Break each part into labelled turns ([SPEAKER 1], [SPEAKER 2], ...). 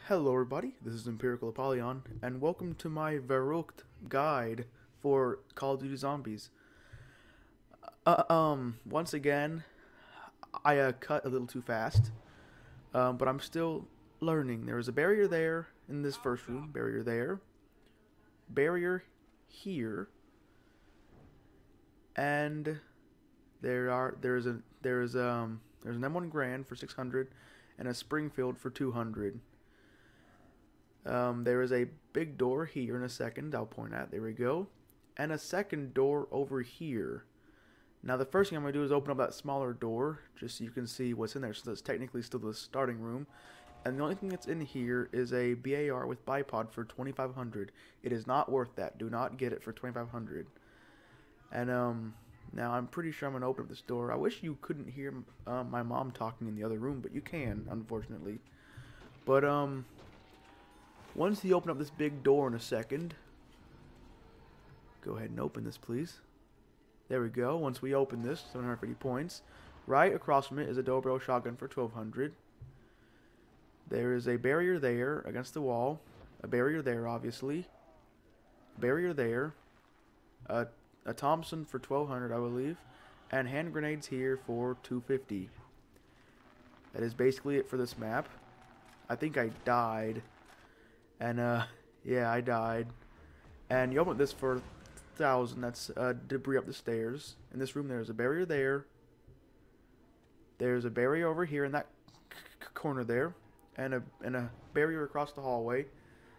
[SPEAKER 1] Hello everybody, this is Empirical Apollyon, and welcome to my Verruckt guide for Call of Duty Zombies. Once again, I cut a little too fast, but I'm still learning. There is a barrier there in this first room, barrier there, barrier here, and there's an M1 Grand for 600 and a Springfield for 200. There is a big door here in a second, I'll point at, there we go, and a second door over here. Now the first thing I'm going to do is open up that smaller door, just so you can see what's in there, so that's technically still the starting room. And the only thing that's in here is a BAR with bipod for 2,500. It is not worth that, do not get it for 2,500. And now I'm pretty sure I'm going to open up this door. I wish you couldn't hear my mom talking in the other room, but you can, unfortunately. But once you open up this big door in a second, go ahead and open this, please. There we go. Once we open this, 750 points. Right across from it is a double barrel shotgun for 1,200. There is a barrier there against the wall. A barrier there, obviously. Barrier there. A Thompson for 1,200, I believe. And hand grenades here for 250. That is basically it for this map. I think I died. And, yeah, I died. And you open this for 1,000. That's debris up the stairs. In this room, there's a barrier there. There's a barrier over here in that corner there. And a barrier across the hallway.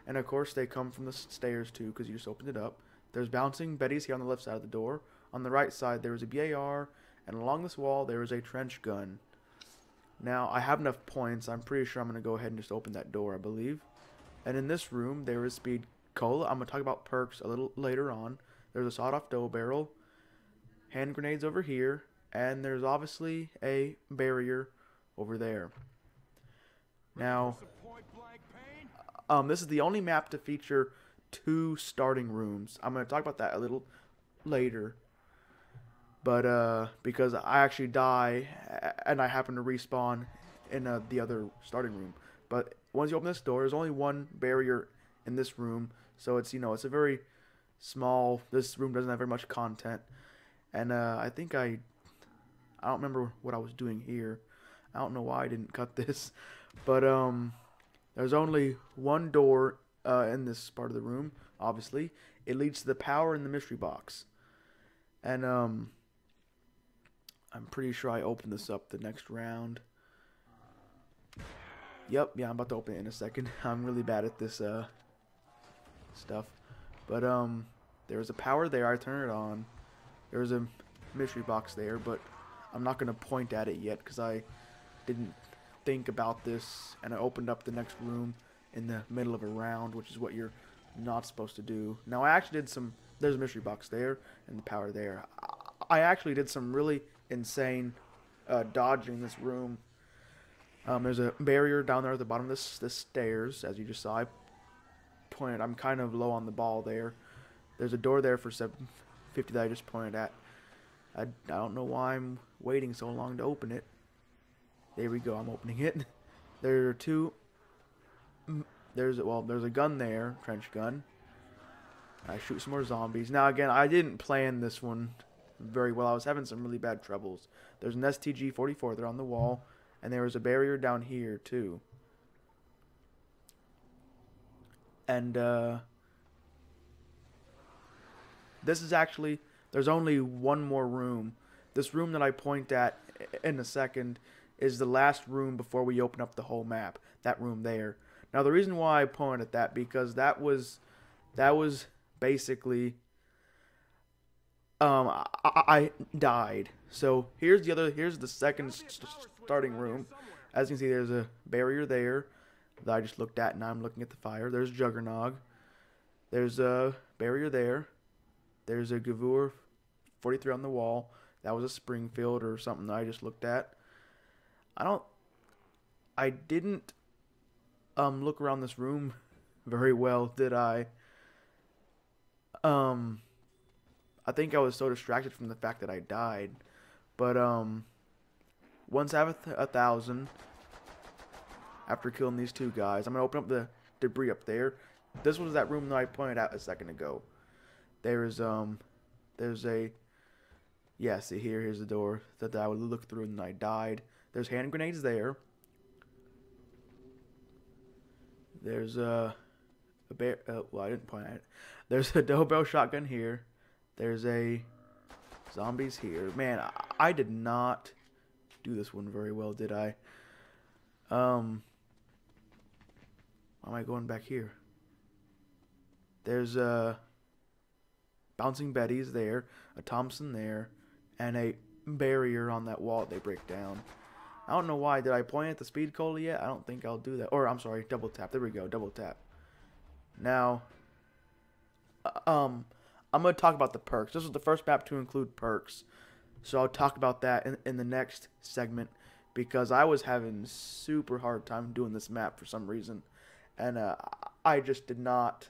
[SPEAKER 1] And, of course, they come from the stairs, too, because you just opened it up. There's bouncing Bettys here on the left side of the door. On the right side, there is a BAR. And along this wall, there is a trench gun. Now, I have enough points. I'm pretty sure I'm going to go ahead and just open that door, I believe. And in this room, there is speed cola. I'm going to talk about perks a little later on. There's a sawed-off double barrel. Hand grenades over here. And there's obviously a barrier over there. Now, this is the only map to feature 2 starting rooms. I'm going to talk about that a little later. But, because I actually die, and I happen to respawn in the other starting room. But once you open this door, there's only one barrier in this room. So it's, it's a very small, this room doesn't have very much content. And I think I don't remember what I was doing here. I don't know why I didn't cut this. But there's only one door in this part of the room, obviously. It leads to the power in the mystery box. And I'm pretty sure I opened this up the next round. Yep, yeah, I'm about to open it in a second. I'm really bad at this stuff. But there's a power there. I turn it on. There's a mystery box there, but I'm not going to point at it yet because I didn't think about this, and I opened up the next room in the middle of a round, which is what you're not supposed to do. Now, I actually did some, there's a mystery box there and the power there. I actually did some really insane dodging in this room. There's a barrier down there at the bottom of the stairs, as you just saw. I pointed, I'm kind of low on the ball there. There's a door there for 750 that I just pointed at. I don't know why I'm waiting so long to open it. There we go, I'm opening it. There are two, there's a gun there, trench gun. I shoot some more zombies. Now again, I didn't plan this one very well. I was having some really bad troubles. There's an STG-44 there on the wall. And there was a barrier down here, too. And, this is actually, there's only one more room. This room that I point at in a second is the last room before we open up the whole map. That room there. Now, the reason why I point at that, because that was basically, I died. So here's the second starting room. As you can see, there's a barrier there that I just looked at, and now I'm looking at the fire. There's Juggernog. There's a barrier there. There's a Gavur 43 on the wall. That was a Springfield or something that I just looked at. I didn't look around this room very well, did I? I think I was so distracted from the fact that I died. But once I have 1,000, after killing these two guys. I'm going to open up the debris up there. This was that room that I pointed out a second ago. There's a, yeah, see here's the door that I would look through and I died. There's hand grenades there. There's a bear, well, I didn't point at it. There's a double barrel shotgun here. There's a zombies here. Man, I did not do this one very well, did I? Why am I going back here? There's a bouncing Betty's there, a Thompson there, and a barrier on that wall that they break down. I don't know why. Did I point at the speed cola yet? I don't think I'll do that. Or, I'm sorry, double tap. There we go, double tap. Now, I'm going to talk about the perks. This was the first map to include perks. So I'll talk about that in the next segment, because I was having super hard time doing this map for some reason. And I just did not...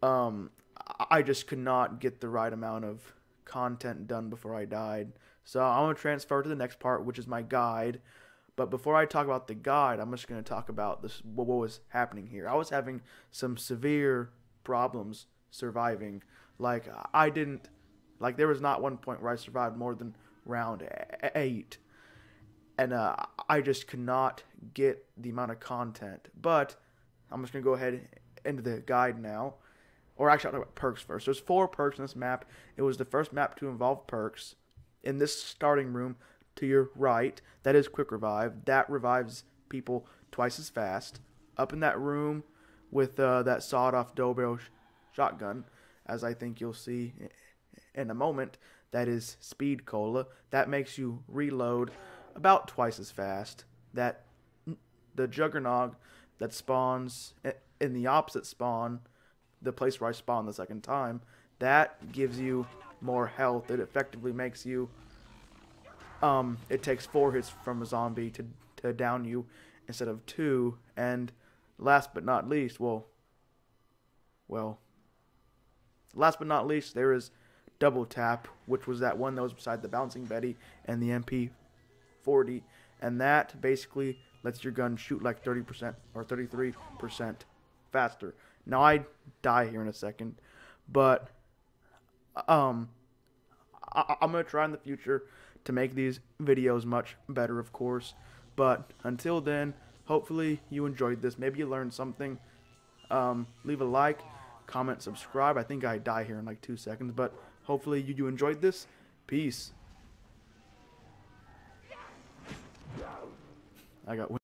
[SPEAKER 1] I just could not get the right amount of content done before I died. So I'm going to transfer to the next part, which is my guide. But before I talk about the guide, I'm just going to talk about what was happening here. I was having some severe problems surviving. Like, there was not one point where I survived more than round 8. And I just could not get the amount of content. But I'm just going to go ahead into the guide now. Or actually, I'll talk about perks first. There's 4 perks in this map. It was the first map to involve perks. In this starting room to your right, that is quick revive. That revives people twice as fast. Up in that room with that sawed-off double barrel shotgun, as I think you'll see in a moment, that is speed cola. That makes you reload about twice as fast. That the juggernaut that spawns in the opposite spawn, the place where I spawned the second time, that gives you more health. It effectively makes you, it takes 4 hits from a zombie to down you instead of 2. And last but not least, last but not least, there is double tap, which was that one that was beside the bouncing Betty and the MP40, and that basically lets your gun shoot like 30% or 33% faster. Now, I die here in a second, but I'm going to try in the future to make these videos much better, of course. But until then, hopefully you enjoyed this. Maybe you learned something. Leave a like, comment, subscribe. I think I die here in like 2 seconds, but hopefully you enjoyed this. Peace. I got